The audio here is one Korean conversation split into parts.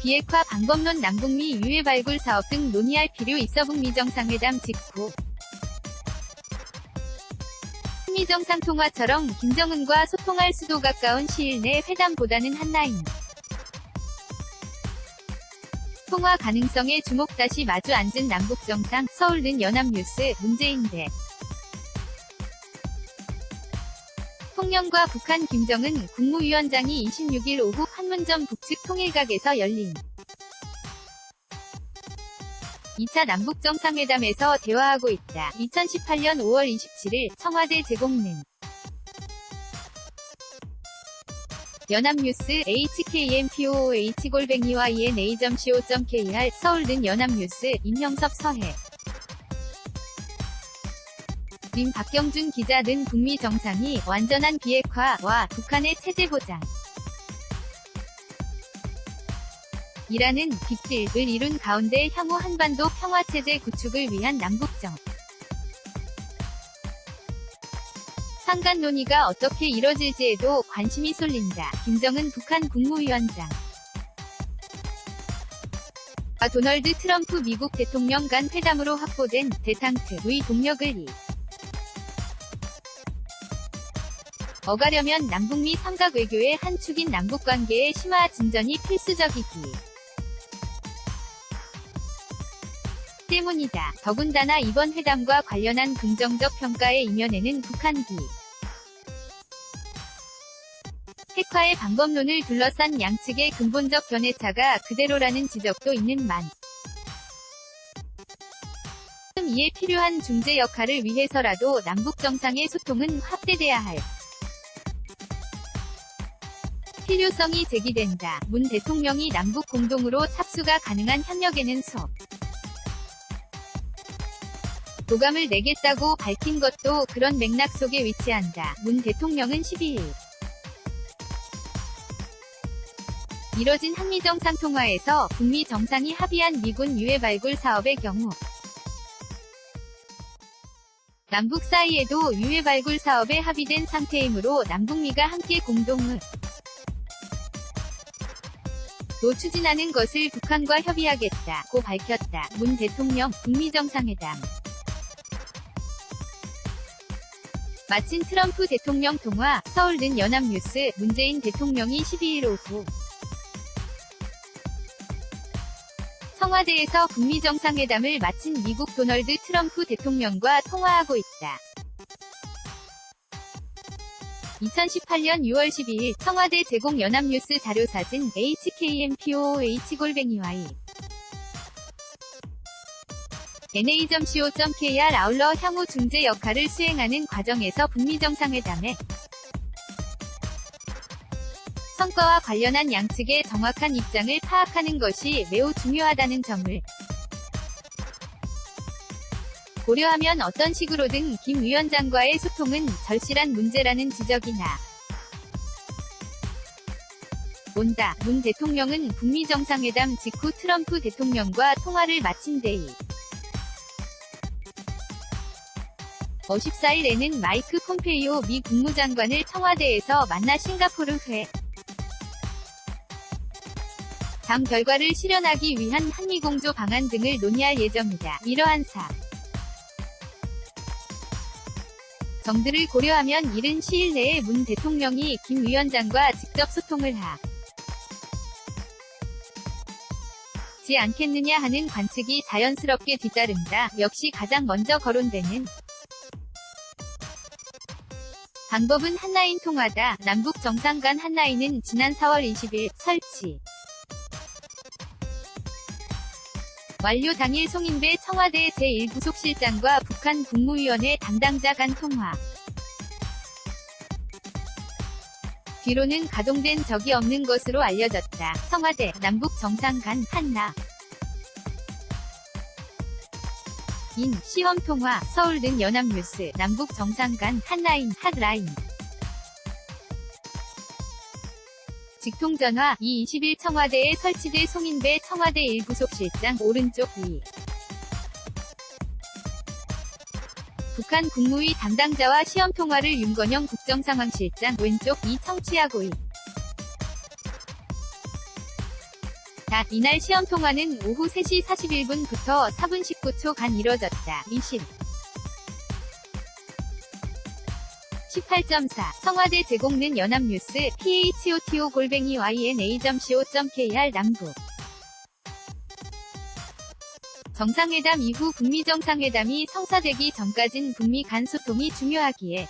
비핵화 방법론 남북미 유해 발굴 사업 등 논의할 필요 있어. 북미 정상회담 직후 한미 정상통화처럼 김정은과 소통할 수도 가까운 시일 내 회담보다는 한라인 통화 가능성에 주목. 다시 마주 앉은 남북 정상. 서울는 연합뉴스. 문재인 대 통령과 북한 김정은 국무위원장이 26일 오후 판문점 북측 통일각에서 열린 2차 남북정상회담에서 대화하고 있다. 2018년 5월 27일 청와대 제공는 연합뉴스 hkmpooh@ina.co.kr. 서울는 연합뉴스. 임형섭 서해 림 박경준 기자 는 북미 정상이 완전한 비핵화와 북한의 체제 보장 이라는 빅딜을 이룬 가운데 향후 한반도 평화체제 구축을 위한 남북정 상간 논의가 어떻게 이뤄질지에도 관심이 쏠린다. 김정은 북한 국무위원장 과 도널드 트럼프 미국 대통령 간 회담으로 확보된 대탕트의 동력을 어가려면 남북미 삼각 외교의 한 축인 남북관계의 심화 진전이 필수적이기 때문이다. 더군다나 이번 회담과 관련한 긍정적 평가의 이면에는 북한기 핵화의 방법론을 둘러싼 양측의 근본적 견해차가 그대로라는 지적도 있는 만 이에 필요한 중재 역할을 위해서라도 남북 정상의 소통은 확대돼야 할 필요성이 제기된다. 문 대통령이 남북 공동으로 착수가 가능한 협력에는 도감을 내겠다고 밝힌 것도 그런 맥락 속에 위치한다. 문 대통령은 12일 이뤄진 한미 정상통화에서 북미 정상이 합의한 미군 유해 발굴 사업의 경우 남북 사이에도 유해 발굴 사업에 합의된 상태이므로 남북미가 함께 공동으로 추진하는 것을 북한과 협의하겠다고 밝혔다. 문 대통령 북미 정상회담 마친 트럼프 대통령 통화. 서울는 연합뉴스. 문재인 대통령이 12일 오후 청와대에서 북미 정상회담을 마친 미국 도널드 트럼프 대통령과 통화하고 있다. 2018년 6월 12일 청와대 제공 연합뉴스 자료사진 hkmpooh@ina.co.kr. 아울러 향후 중재 역할을 수행하는 과정에서 북미 정상회담의 성과와 관련한 양측의 정확한 입장을 파악하는 것이 매우 중요하다는 점을 고려하면 어떤 식으로든 김 위원장과의 소통은 절실한 문제라는 지적이나 온다. 문 대통령은 북미 정상회담 직후 트럼프 대통령과 통화를 마친 데이 14일에는 마이크 폼페이오 미 국무장관을 청와대에서 만나 싱가포르 회담 결과를 실현하기 위한 한미공조 방안 등을 논의할 예정이다. 이러한 정들을 고려하면 이른 시일 내에 문 대통령이 김 위원장과 직접 소통을 하지 않겠느냐 하는 관측이 자연스럽게 뒤따른다. 역시 가장 먼저 거론되는 방법은 한라인 통화다. 남북 정상 간 한라인은 지난 4월 20일 설치 완료 당일 송인배 청와대 제1부속실장과 북한 국무위원회 담당자 간 통화 뒤로는 가동된 적이 없는 것으로 알려졌다. 청와대, 남북 정상 간 한라인 시험통화. 서울는 연합뉴스. 남북 정상 간 한라인 핫라인 직통전화. 20일 청와대에 설치돼 송인배 청와대 1부속실장 오른쪽 위 북한 국무위 담당자와 시험통화를 윤건영 국정상황실장 왼쪽 이 청취하고 이날 시험 통화는 오후 3시 41분부터 4분 19초 간 이뤄졌다. 18.4 청와대 제공는 연합뉴스 photo@yna.co.kr 남북 정상회담 이후 북미 정상회담이 성사되기 전까진 북미 간 소통이 중요하기에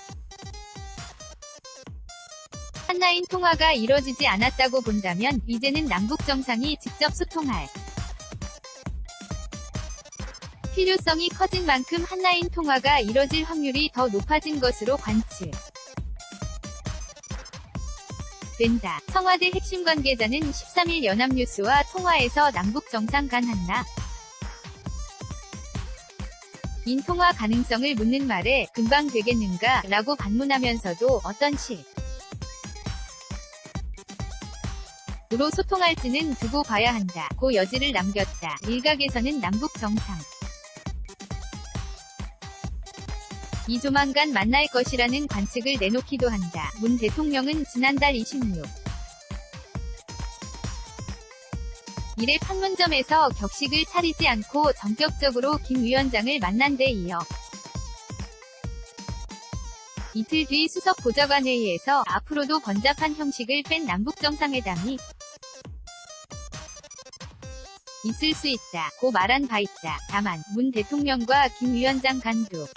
한라인 통화가 이뤄지지 않았다고 본다면 이제는 남북 정상이 직접 소통할 필요성이 커진 만큼 한라인 통화가 이뤄질 확률이 더 높아진 것으로 관측된다. 청와대 핵심 관계자는 13일 연합뉴스와 통화에서 남북 정상 간 한라 인 통화 가능성을 묻는 말에 금방 되겠는가? 라고 반문하면서도 어떤 식으로 소통할지는 두고 봐야 한다. 고 여지를 남겼다. 일각에서는 남북 정상 이 조만간 만날 것이라는 관측을 내놓기도 한다. 문 대통령은 지난달 26일 판문점에서 격식을 차리지 않고 전격적으로 김 위원장을 만난 데 이어 이틀 뒤 수석 보좌관회의에서 앞으로도 번잡한 형식을 뺀 남북정상회담이 있을 수 있다. 고 말한 바 있다. 다만 문 대통령과 김 위원장 간 두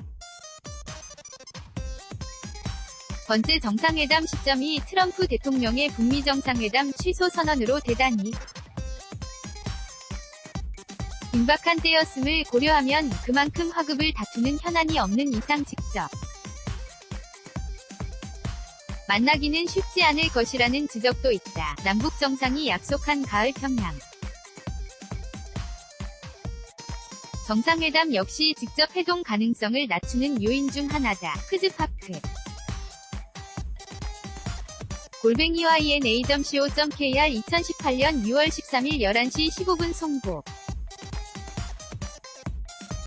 번째 정상회담 시점이 트럼프 대통령의 북미 정상회담 취소 선언으로 대단히 긴박한 때였음을 고려하면 그만큼 화급을 다투는 현안이 없는 이상 직접 만나기는 쉽지 않을 것이라는 지적도 있다. 남북 정상이 약속한 가을 평양 정상회담 역시 직접 회동 가능성을 낮추는 요인 중 하나다. 크즈파크 _yna.co.kr 2018년 6월 13일 11시 15분 송보